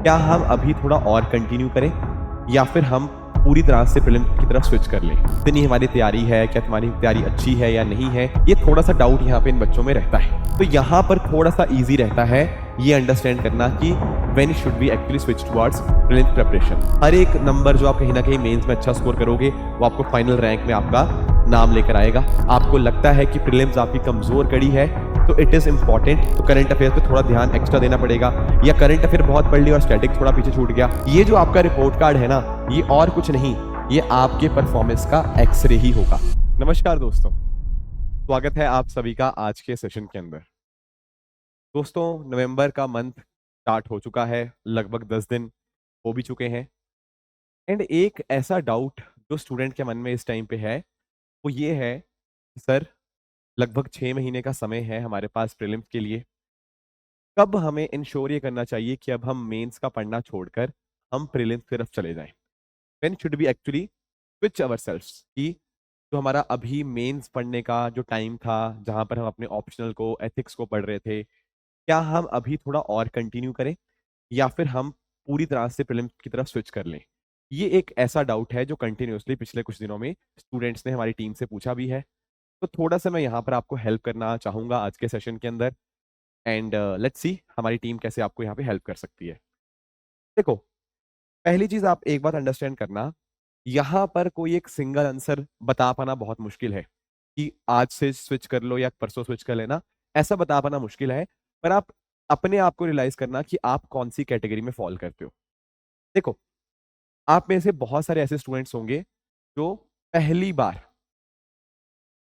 क्या हम अभी थोड़ा और कंटिन्यू करें या फिर हम पूरी तरह से प्रीलिम्स की तरफ स्विच कर लें? कितनी हमारी तैयारी है, क्या तुम्हारी तैयारी अच्छी है या नहीं है, ये थोड़ा सा डाउट यहाँ पे इन बच्चों में रहता है। तो यहाँ पर थोड़ा सा इजी रहता है ये अंडरस्टैंड करना कि when should we actually switch towards prelims preparation. हर एक नंबर जो आप कहीं ना कहीं मेंस में अच्छा स्कोर करोगे वो आपको फाइनल रैंक में आपका नाम लेकर आएगा। आपको लगता है कि प्रीलिम्स आपकी कमजोर कड़ी है तो इट इज इंपॉर्टेंट, तो करंट अफेयर पे थोड़ा ध्यान एक्स्ट्रा देना पड़ेगा, या करंट अफेयर बहुत पढ़ लिया और स्टैटिक थोड़ा पीछे छूट गया। ये जो आपका रिपोर्ट कार्ड है ना, ये और कुछ नहीं, ये आपके परफॉर्मेंस का एक्सरे ही होगा। नमस्कार दोस्तों, स्वागत है आप सभी का आज के सेशन के अंदर। दोस्तों, नवंबर का मंथ स्टार्ट हो चुका है, लगभग 10 दिन हो भी चुके हैं। एंड एक ऐसा डाउट जो स्टूडेंट के मन में इस टाइम पे है वो ये है, सर लगभग 6 महीने का समय है हमारे पास प्रीलिम्स के लिए, कब हमें इंश्योर ये करना चाहिए कि अब हम मेंस का पढ़ना छोड़कर हम प्रीलिम्स की तरफ चले जाएं? When should be actually switch ourselves, कि जो हमारा अभी मेंस पढ़ने का जो टाइम था जहां पर हम अपने ऑप्शनल को, एथिक्स को पढ़ रहे थे, क्या हम अभी थोड़ा और कंटिन्यू करें या फिर हम पूरी तरह से प्रीलिम्स की तरफ स्विच कर लें? ये एक ऐसा डाउट है जो कंटिन्यूअसली पिछले कुछ दिनों में स्टूडेंट्स ने हमारी टीम से पूछा भी है। तो थोड़ा सा मैं यहाँ पर आपको हेल्प करना चाहूंगा आज के सेशन के अंदर। एंड लेट्स सी हमारी टीम कैसे आपको यहाँ पे हेल्प कर सकती है। देखो, पहली चीज आप एक बात अंडरस्टैंड करना, यहाँ पर कोई एक सिंगल आंसर बता पाना बहुत मुश्किल है कि आज से स्विच कर लो या परसों स्विच कर लेना, ऐसा बता पाना मुश्किल है। पर आप अपने आप को रियलाइज करना कि आप कौन सी कैटेगरी में फॉल करते हो। देखो, आप में से बहुत सारे ऐसे स्टूडेंट्स होंगे जो पहली बार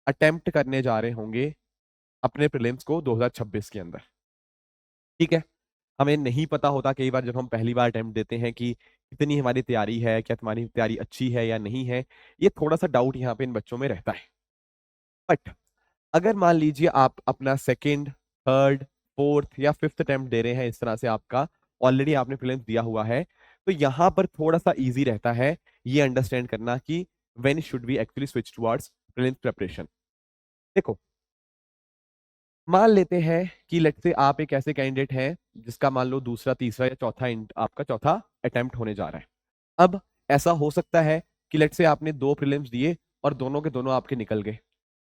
अटेम्प्ट करने जा रहे होंगे अपने प्रीलिम्स को 2026 के अंदर। ठीक है, हमें नहीं पता होता कई बार जब हम पहली बार अटेम्प्ट देते हैं कि कितनी हमारी तैयारी है, क्या तुम्हारी तैयारी अच्छी है या नहीं है, ये थोड़ा सा डाउट यहाँ पे इन बच्चों में रहता है। बट अगर मान लीजिए आप अपना सेकेंड, थर्ड, फोर्थ या फिफ्थ अटेम्प्ट दे रहे हैं, इस तरह से आपका ऑलरेडी आपने प्रीलिम्स दिया हुआ है, तो यहाँ पर थोड़ा सा इजी रहता है ये अंडरस्टैंड करना कि when should we actually switch towards prelims preparation. देखो, मान लेते हैं कि लेट्स से आप एक ऐसे कैंडिडेट हैं जिसका मान लो दूसरा, तीसरा या चौथा आपका चौथा अटेम्प्ट होने जा रहा है। अब ऐसा हो सकता है कि लेट्स से आपने 2 प्रीलिम्स दिए और दोनों के दोनों आपके निकल गए,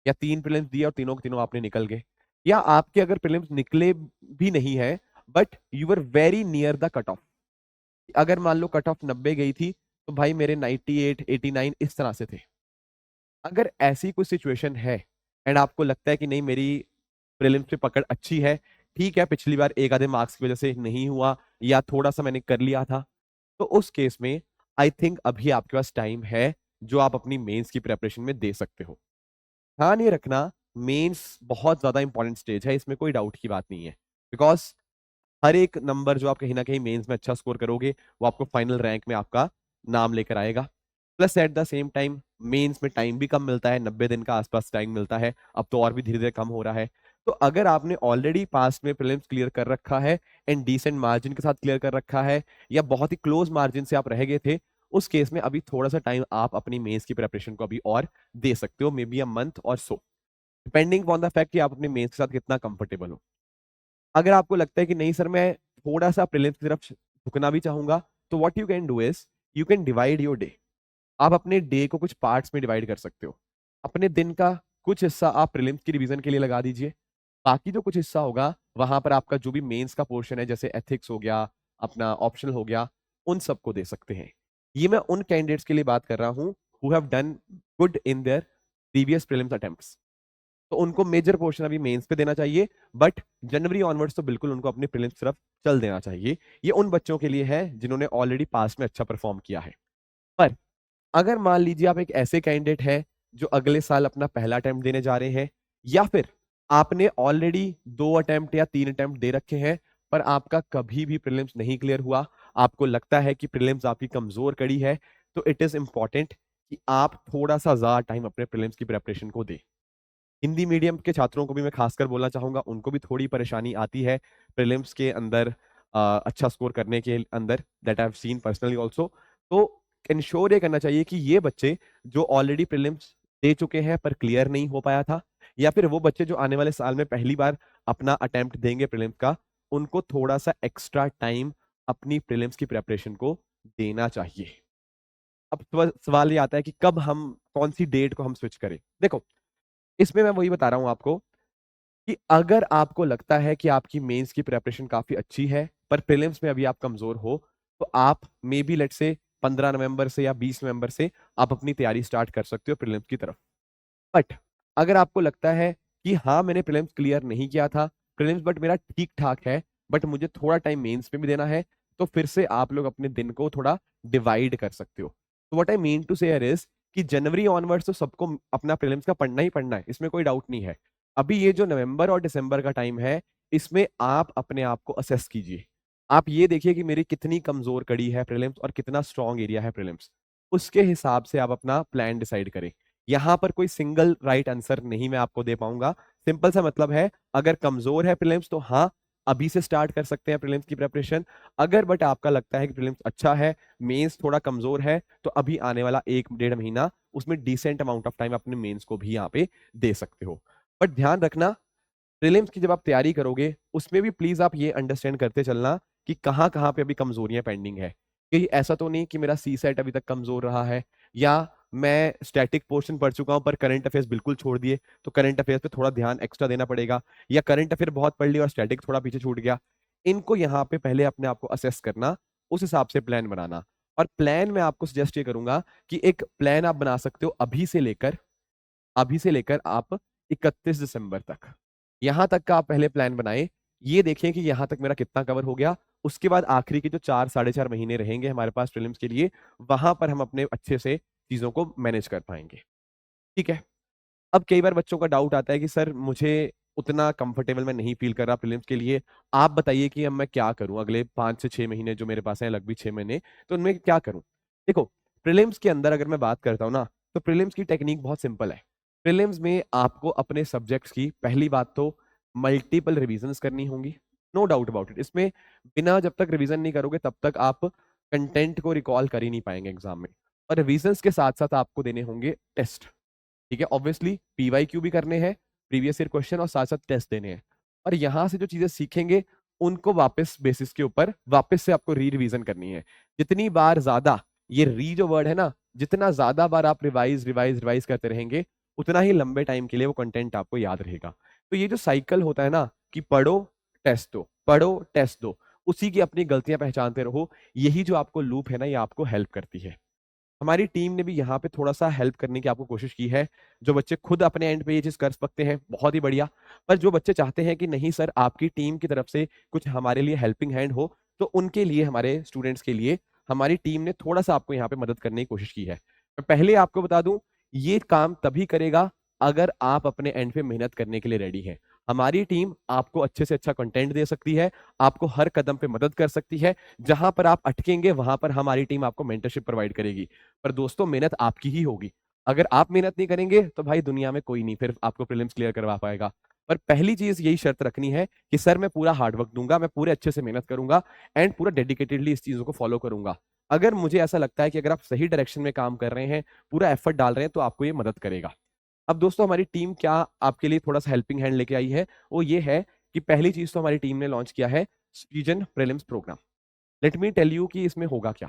या 3 प्रीलिम्स दिए और तीनों के तीनों आपने निकल गए, या आपके अगर प्रीलिम्स निकले भी नहीं है but you were very near the cut off. अगर मान लो कट ऑफ 90 गई थी तो भाई मेरे 98, 89 इस तरह से थे। अगर ऐसी कोई सिचुएशन है एंड आपको लगता है कि नहीं मेरी प्रीलिम्स पे पकड़ अच्छी है, ठीक है, पिछली बार एक आधे मार्क्स की वजह से नहीं हुआ या थोड़ा सा मैंने कर लिया था, तो उस केस में आई थिंक अभी आपके पास टाइम है जो आप अपनी मेंस की प्रिपरेशन में दे सकते हो। ध्यान ये रखना, मेंस बहुत ज्यादा इंपॉर्टेंट स्टेज है, इसमें कोई डाउट की बात नहीं है। बिकॉज हर एक नंबर जो आप कहीं ना कहीं मेंस में अच्छा स्कोर करोगे वो आपको फाइनल रैंक में आपका नाम लेकर आएगा। Plus at the same time mains में टाइम भी कम मिलता है, 90 दिन का आसपास टाइम मिलता है, अब तो और भी धीरे धीरे कम हो रहा है। तो अगर आपने ऑलरेडी पास्ट में प्रीलिम्स क्लियर कर रखा है एंड डिसेंट मार्जिन के साथ क्लियर कर रखा है, या बहुत ही क्लोज मार्जिन से आप रह गए थे, उस केस में अभी थोड़ा सा टाइम आप अपनी मेंस की प्रिपरेशन को अभी और दे सकते हो, मे बी अ मंथ और सो, डिपेंडिंग ऑन द फैक्ट कि आप अपने मेंस के साथ कितना कंफर्टेबल हो। अगर आपको लगता है कि नहीं सर मैं थोड़ा सा प्रीलिम्स की तरफ झुकना भी चाहूंगा, तो what you can do is you can divide your day. आप अपने डे को कुछ पार्ट्स में डिवाइड कर सकते हो। अपने दिन का कुछ हिस्सा आप प्रीलिम्स की रिवीजन के लिए लगा दीजिए, बाकी जो कुछ हिस्सा होगा वहां पर आपका जो भी मेंस का पोर्शन है, जैसे एथिक्स हो गया, अपना ऑप्शनल हो गया, उन सबको दे सकते हैं। ये मैं उन कैंडिडेट्स के लिए बात कर रहा हूं who have done good in their previous prelims attempts, तो उनको मेजर पोर्शन अभी मेंस पे देना चाहिए, बट जनवरी ऑनवर्ड्स तो बिल्कुल उनको अपने प्रीलिम्स तरफ चल देना चाहिए। ये उन बच्चों के लिए है जिन्होंने ऑलरेडी पास्ट में अच्छा परफॉर्म किया है। पर अगर मान लीजिए आप एक ऐसे कैंडिडेट है जो अगले साल अपना पहला अटेम्प्ट देने जा रहे हैं, या फिर आपने ऑलरेडी 2 अटेम्प्ट या 3 अटेम्प्ट दे रखे हैं पर आपका कभी भी प्रीलिम्स नहीं क्लियर हुआ, आपको लगता है कि प्रीलिम्स आपकी कमजोर कड़ी है, तो इट इज इंपॉर्टेंट कि आप थोड़ा सा ज्यादा टाइम अपने प्रीलिम्स की प्रिपरेशन को दें। हिंदी मीडियम के छात्रों को भी मैं खासकर बोलना चाहूंगा, उनको भी थोड़ी परेशानी आती है प्रीलिम्स के अंदर अच्छा स्कोर करने के अंदर, that I have seen personally also. तो इंश्योर ये करना चाहिए कि ये बच्चे जो ऑलरेडी प्रीलिम्स दे चुके हैं पर क्लियर नहीं हो पाया था, या फिर वो बच्चे जो आने वाले साल में पहली बार अपना अटेम्प्ट देंगे प्रीलिम्स का, उनको थोड़ा सा एक्स्ट्रा टाइम अपनी प्रीलिम्स की प्रिपरेशन को देना चाहिए। अब सवाल ये आता है कि कब हम, कौन सी डेट को हम स्विच करें। देखो, इसमें मैं वही बता रहा हूं आपको कि अगर आपको लगता है कि आपकी मेंस की प्रिपरेशन काफी अच्छी है पर प्रीलिम्स में अभी आप कमजोर हो, तो आप मे बी लेट से 15 नवंबर से या 20 नवंबर से आप अपनी तैयारी स्टार्ट कर सकते हो प्रीलिम्स की तरफ। बट अगर आपको लगता है कि हाँ मैंने प्रीलिम्स क्लियर नहीं किया था, प्रीलिम्स बट मेरा ठीक ठाक है, बट मुझे थोड़ा टाइम मेंस में भी देना है, तो फिर से आप लोग अपने दिन को थोड़ा डिवाइड कर सकते हो। तो व्हाट आई मीन टू से इज कि जनवरी ऑनवर्ड्स तो सबको अपना प्रीलिम्स का पढ़ना ही पढ़ना है, इसमें कोई डाउट नहीं है। अभी ये जो नवंबर और दिसंबर का टाइम है, इसमें आप अपने आप को असेस कीजिए। आप ये देखिए कि मेरी कितनी कमजोर कड़ी है प्रीलिम्स और कितना स्ट्रॉन्ग एरिया है प्रीलिम्स। उसके हिसाब से आप अपना प्लान डिसाइड करें। यहां पर कोई सिंगल राइट आंसर नहीं मैं आपको दे पाऊंगा। सिंपल सा मतलब है, अगर कमजोर है प्रीलिम्स तो हाँ अभी से स्टार्ट कर सकते हैं प्रीलिम्स की प्रिपरेशन। अगर बट आपका लगता है कि प्रीलिम्स अच्छा है, मेंस थोड़ा कमजोर है, तो अभी आने वाला 1-1.5 महीना उसमें डिसेंट अमाउंट ऑफ टाइम अपने मेंस को भी यहाँ पे दे सकते हो। बट ध्यान रखना, प्रीलिम्स की जब आप तैयारी करोगे उसमें भी प्लीज आप ये अंडरस्टैंड करते चलना कि कहाँ कहाँ पे अभी कमजोरियां पेंडिंग है। कि ऐसा तो नहीं कि मेरा सी सेट अभी तक कमजोर रहा है, या मैं स्टैटिक पोर्शन पढ़ चुका हूं पर करंट अफेयर्स बिल्कुल छोड़ दिए, तो करंट अफेयर्स पे थोड़ा ध्यान एक्स्ट्रा देना पड़ेगा, या करंट अफेयर बहुत पढ़ लिया और स्टैटिक थोड़ा पीछे छूट गया। इनको यहाँ पे पहले अपने आप को असेस करना, उस हिसाब से प्लान बनाना। और प्लान में आपको सजेस्ट ये करूंगा कि एक प्लान आप बना सकते हो अभी से लेकर आप 31 दिसंबर तक, यहां तक का आप पहले प्लान बनाएं। ये देखें कि यहां तक मेरा कितना कवर हो गया। उसके बाद आखिरी के जो 4-4.5 महीने रहेंगे हमारे पास प्रीलिम्स के लिए, वहां पर हम अपने अच्छे से चीजों को मैनेज कर पाएंगे। ठीक है। अब कई बार बच्चों का डाउट आता है कि सर मुझे उतना कंफर्टेबल मैं नहीं फील कर रहा प्रीलिम्स के लिए, आप बताइए कि अब मैं क्या करूं अगले 5 से 6 महीने जो मेरे पास हैं, लगभग 6 महीने, तो उनमें क्या करूं। देखो, प्रीलिम्स के अंदर अगर मैं बात करता हूं ना, तो प्रीलिम्स की टेक्निक बहुत सिंपल है। प्रीलिम्स में आपको अपने सब्जेक्ट्स की पहली बात तो मल्टीपल रिविजन्स करनी होंगी, नो डाउट अबाउट इट। इसमें बिना जब तक रिवीजन नहीं करोगे तब तक आप कंटेंट को रिकॉल कर ही नहीं पाएंगे एग्जाम में। और रिविजन्स के साथ साथ आपको देने होंगे टेस्ट। ठीक है, ऑब्वियसली पीवाईक्यू भी करने हैं, प्रीवियस ईयर क्वेश्चन, और साथ साथ टेस्ट देने हैं। और यहां से जो चीजें सीखेंगे उनको वापस बेसिस के ऊपर वापस से आपको री रिवीजन करनी है। जितनी बार ज्यादा, ये री जो वर्ड है ना, जितना ज्यादा बार आप रिवाइज रिवाइज रिवाइज करते रहेंगे, उतना ही लंबे टाइम के लिए वो कंटेंट आपको याद रहेगा। तो ये जो साइकिल होता है ना कि पढ़ो टेस्ट दो, पढ़ो टेस्ट दो, उसी की अपनी गलतियां पहचानते रहो, यही जो आपको लूप है ना, ये आपको हेल्प करती है। हमारी टीम ने भी यहाँ पे थोड़ा सा हेल्प करने की आपको कोशिश की है। जो बच्चे खुद अपने एंड पे ये चीज कर सकते हैं बहुत ही बढ़िया, पर जो बच्चे चाहते हैं कि नहीं सर आपकी टीम की तरफ से कुछ हमारे लिए हेल्पिंग हैंड हो, तो उनके लिए, हमारे स्टूडेंट्स के लिए हमारी टीम ने थोड़ा सा आपको यहाँ पे मदद करने की कोशिश की है। मैं पहले आपको बता दूं, ये काम तभी करेगा अगर आप अपने एंड पे मेहनत करने के लिए रेडी हैं। हमारी टीम आपको अच्छे से अच्छा कंटेंट दे सकती है, आपको हर कदम पे मदद कर सकती है। जहां पर आप अटकेंगे वहां पर हमारी टीम आपको मेंटरशिप प्रोवाइड करेगी। पर दोस्तों, मेहनत आपकी ही होगी। अगर आप मेहनत नहीं करेंगे तो भाई दुनिया में कोई नहीं फिर आपको प्रीलिम्स क्लियर करवा पाएगा। पर पहली चीज यही शर्त रखनी है कि सर मैं पूरा हार्डवर्क दूंगा, मैं पूरे अच्छे से मेहनत करूंगा एंड पूरा डेडिकेटेडली इस चीजों को फॉलो करूंगा। अगर मुझे ऐसा लगता है कि अगर आप सही डायरेक्शन में काम कर रहे हैं, पूरा एफर्ट डाल रहे हैं, तो आपको ये मदद करेगा। अब दोस्तों, हमारी टीम क्या आपके लिए थोड़ा सा हेल्पिंग हैंड लेके आई है, वो ये है कि पहली चीज तो हमारी टीम ने लॉन्च किया है season prelims program. Let me tell you कि इसमें होगा क्या।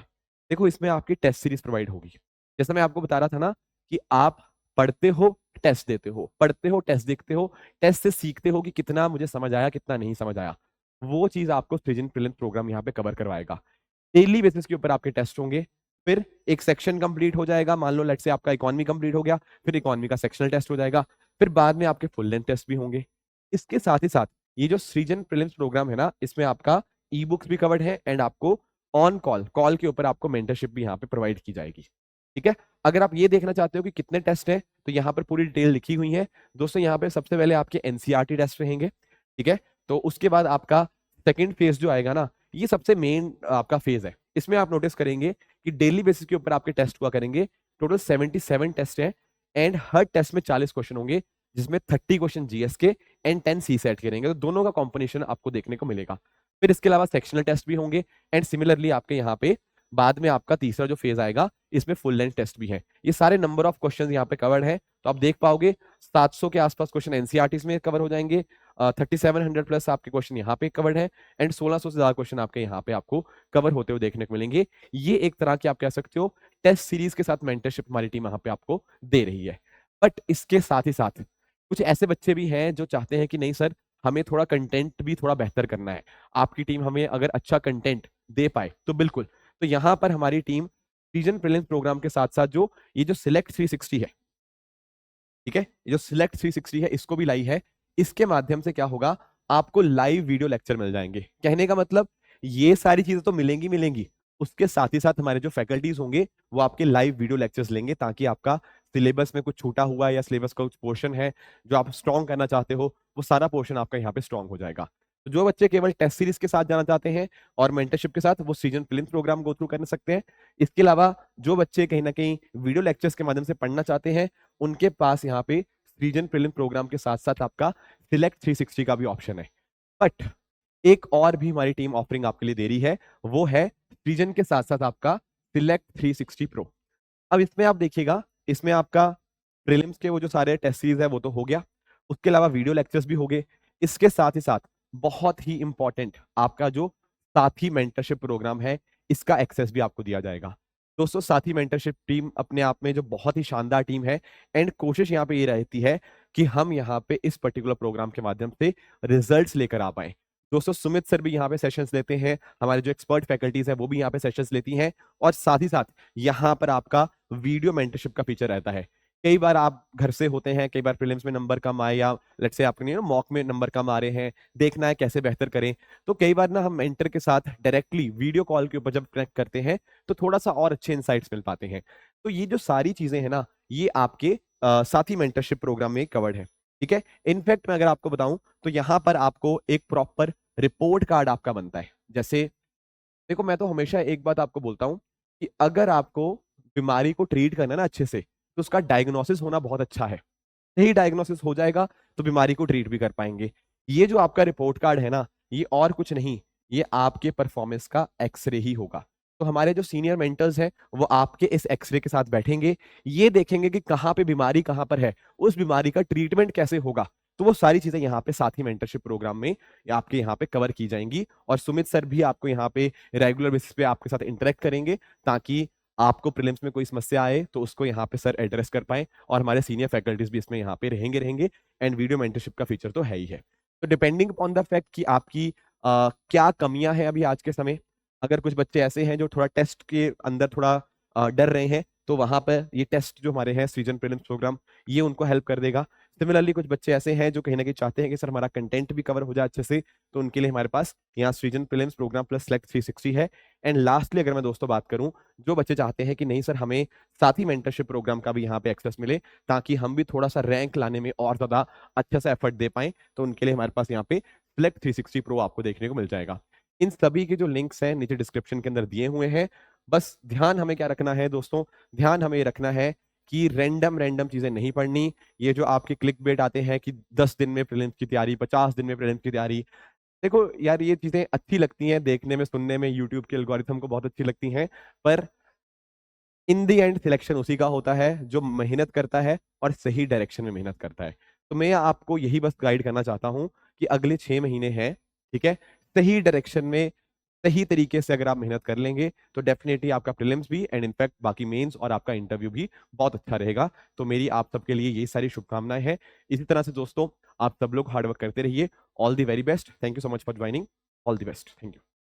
देखो, इसमें आपकी टेस्ट सीरीज प्रोवाइड होगी। जैसा मैं आपको बता रहा था ना कि आप पढ़ते हो, टेस्ट देते हो, पढ़ते हो, टेस्ट देखते हो, टेस्ट से सीखते हो कि कितना मुझे समझ आया, कितना नहीं समझ आया। वो चीज आपको सीजन प्रीलिम्स प्रोग्राम यहाँ पे कवर करवाएगा। डेली बेसिस के ऊपर आपके टेस्ट होंगे। फिर एक सेक्शन कंप्लीट हो जाएगा, मान लो लेट से आपका इकोनॉमी कंप्लीट हो गया, फिर इकोनॉमी का सेक्शनल टेस्ट हो जाएगा। फिर बाद में आपके फुल लेंथ टेस्ट भी होंगे। इसके साथ ही साथ ये जो सृजन प्रीलिम्स प्रोग्राम है ना, इसमें आपका ई बुक्स भी कवर्ड है एंड आपको ऑन कॉल के ऊपर आपको मेंटरशिप भी यहाँ पे प्रोवाइड की जाएगी। ठीक है। अगर आप ये देखना चाहते हो कि कितने टेस्ट हैं, तो यहाँ पर पूरी डिटेल लिखी हुई है दोस्तों। यहाँ पे सबसे पहले आपके एनसीईआरटी टेस्ट रहेंगे। ठीक है। तो उसके बाद आपका सेकेंड फेज जो आएगा ना, ये सबसे मेन आपका फेज है। इसमें आप नोटिस करेंगे कि डेली बेसिस के ऊपर आपके टेस्ट हुआ करेंगे। टोटल 77 टेस्ट हैं एंड हर टेस्ट में 40 क्वेश्चन होंगे, जिसमें 30 क्वेश्चन जीएस के एंड 10 सी सेट के रहेंगे। तो दोनों का कॉम्बिनेशन आपको देखने को मिलेगा। फिर इसके अलावा सेक्शनल टेस्ट भी होंगे एंड सिमिलरली आपके यहाँ पे बाद में आपका तीसरा जो फेज आएगा, इसमें फुल लेंथ टेस्ट भी है। ये सारे नंबर ऑफ क्वेश्चन यहाँ पे कवर्ड है। तो आप देख पाओगे 700 के आसपास क्वेश्चन एनसीईआरटी में कवर हो जाएंगे, 3700 प्लस आपके क्वेश्चन यहाँ पे कवर्ड है एंड 1600 से ज्यादा क्वेश्चन आपके यहाँ पे आपको कवर होते हुए देखने को मिलेंगे। ये एक तरह की आप कह सकते हो टेस्ट सीरीज के साथ मेंटरशिप हमारी टीम यहाँ पे आपको दे रही है। बट इसके साथ ही साथ कुछ ऐसे बच्चे भी हैं जो चाहते हैं कि नहीं सर, हमें थोड़ा कंटेंट भी थोड़ा बेहतर करना है, आपकी टीम हमें अगर अच्छा कंटेंट दे पाए तो बिल्कुल। तो यहाँ पर हमारी टीम रीजन प्रीलिम्स प्रोग्राम के साथ साथ जो ये जो सिलेक्ट 360 है, ठीक है, ये जो सिलेक्ट 360 है इसको भी लाई है। इसके माध्यम से क्या होगा, आपको लाइव वीडियो लेक्चर मिल जाएंगे। कहने का मतलब ये सारी चीजें तो मिलेंगी मिलेंगी, उसके साथ ही साथ हमारे जो फैकल्टीज होंगे वो आपके लाइव वीडियो लेक्चर्स लेंगे, ताकि आपका सिलेबस में कुछ छूटा हुआ या सिलेबस का कुछ पोर्शन है जो आप स्ट्रॉन्ग करना चाहते हो, वो सारा पोर्शन आपका यहाँ पे स्ट्रॉन्ग हो जाएगा। तो जो बच्चे केवल टेस्ट सीरीज के साथ जाना चाहते हैं और मेंटरशिप के साथ, वो season prelims program go through कर सकते हैं। इसके अलावा जो बच्चे कहीं ना कहीं वीडियो लेक्चर्स के माध्यम से पढ़ना चाहते हैं, उनके पास यहाँ पे रीजन प्रीलिम प्रोग्राम के साथ साथ आपका सिलेक्ट 360 का भी ऑप्शन है। बट एक और भी हमारी टीम ऑफरिंग आपके लिए दे रही है, वो है रीजन के साथ साथ आपका सिलेक्ट 360 प्रो। अब इसमें आप देखिएगा, इसमें आपका प्रीलिम्स के वो जो सारे टेस्ट सीरीज है वो तो हो गया, उसके अलावा वीडियो लेक्चर्स भी हो गए। इसके साथ ही साथ बहुत ही इंपॉर्टेंट आपका जो साथी मेंटरशिप प्रोग्राम है, इसका एक्सेस भी आपको दिया जाएगा। दोस्तों साथी मेंटरशिप टीम अपने आप में जो बहुत ही शानदार टीम है, एंड कोशिश यहाँ पे ये रहती है कि हम यहाँ पे इस पर्टिकुलर प्रोग्राम के माध्यम से रिजल्ट्स लेकर आ पाए। दोस्तों सुमित सर भी यहाँ पे सेशंस लेते हैं, हमारे जो एक्सपर्ट फैकल्टीज है वो भी यहाँ पे सेशंस लेती हैं, और साथ ही साथ यहाँ पर आपका वीडियो मेंटरशिप का फीचर रहता है। कई बार आप घर से होते हैं, कई बार प्रीलिम्स में नंबर कम आए, या लेट्स से आपके मॉक में नंबर कम आ रहे हैं, देखना है कैसे बेहतर करें, तो कई बार ना हम मेंटर के साथ डायरेक्टली वीडियो कॉल के ऊपर जब कनेक्ट करते हैं तो थोड़ा सा और अच्छे इंसाइट्स मिल पाते हैं। तो ये जो सारी चीजें हैं ना, ये आपके साथी मेंटरशिप प्रोग्राम में कवर्ड है, ठीक है। इनफैक्ट मैं अगर आपको बताऊं तो यहाँ पर आपको एक प्रॉपर रिपोर्ट कार्ड आपका बनता है। जैसे देखो, मैं तो हमेशा एक बात आपको बोलता हूं कि अगर आपको बीमारी को ट्रीट करना है ना अच्छे से, तो उसका डायग्नोसिस होना बहुत अच्छा है। सही डायग्नोसिस हो जाएगा तो बीमारी को ट्रीट भी कर पाएंगे। ये जो आपका रिपोर्ट कार्ड है ना, ये और कुछ नहीं, ये आपके परफॉर्मेंस का एक्सरे ही होगा। तो हमारे जो सीनियर मेंटर्स हैं वो आपके इस एक्सरे के साथ बैठेंगे, ये देखेंगे कि कहाँ पे बीमारी कहाँ पर है, उस बीमारी का ट्रीटमेंट कैसे होगा। तो वो सारी चीजें यहाँ पे साथी मेंटरशिप प्रोग्राम में आपके यहाँ पे कवर की जाएंगी, और सुमित सर भी आपको यहाँ पे रेगुलर बेसिस पे आपके साथ इंटरेक्ट करेंगे, ताकि आपको प्रीलिम्स में कोई समस्या आए तो उसको यहाँ पे सर एड्रेस कर पाए, और हमारे सीनियर फैकल्टीज भी इसमें यहाँ पे रहेंगे। एंड वीडियो मेंटरशिप का फीचर तो है ही है। तो डिपेंडिंग अपॉन द फैक्ट कि आपकी क्या कमियां हैं अभी आज के समय, अगर कुछ बच्चे ऐसे हैं जो थोड़ा टेस्ट के अंदर थोड़ा डर रहे हैं, तो वहां पर ये टेस्ट जो हमारे हैं सीजन प्रीलिम्स प्रोग्राम, ये उनको हेल्प कर देगा। सिमिलरली कुछ बच्चे ऐसे हैं जो कहीं ना कहीं चाहते हैं कि सर हमारा कंटेंट भी कवर हो जाए अच्छे से, तो उनके लिए हमारे पास यहाँ season prelims program plus select 360 है। एंड लास्टली अगर मैं दोस्तों बात करूं, जो बच्चे चाहते हैं कि नहीं सर हमें साथी मेंटरशिप प्रोग्राम का भी यहाँ पे एक्सेस मिले, ताकि हम भी थोड़ा सा रैंक लाने में और ज्यादा अच्छा सा एफर्ट दे पाए, तो उनके लिए हमारे पास यहाँ पे सिलेक्ट 360 प्रो आपको देखने को मिल जाएगा। इन सभी के जो लिंक्स हैं नीचे डिस्क्रिप्शन के अंदर दिए हुए हैं। बस ध्यान हमें क्या रखना है दोस्तों, ध्यान हमें रखना है कि रैंडम चीजें नहीं पढ़नी। ये जो आपके क्लिक बेट आते हैं कि 10 दिन में प्रीलिम्स की तैयारी, 50 दिन में प्रीलिम्स की तैयारी, देखो यार ये चीजें अच्छी लगती हैं देखने में, सुनने में, यूट्यूब के एल्गोरिथम को बहुत अच्छी लगती हैं, पर इन दी एंड सिलेक्शन उसी का होता है जो मेहनत करता है और सही डायरेक्शन में मेहनत करता है। तो मैं आपको यही बस गाइड करना चाहता हूं कि अगले 6 महीने हैं, ठीक है, सही डायरेक्शन में सही तरीके से अगर आप मेहनत कर लेंगे तो डेफिनेटली आपका प्रीलिम्स भी एंड इनफैक्ट बाकी मेंस और आपका इंटरव्यू भी बहुत अच्छा रहेगा। तो मेरी आप सबके लिए यही सारी शुभकामनाएं हैं। इसी तरह से दोस्तों आप सब लोग हार्डवर्क करते रहिए। All the very best. Thank you so much for joining. All the best. Thank you.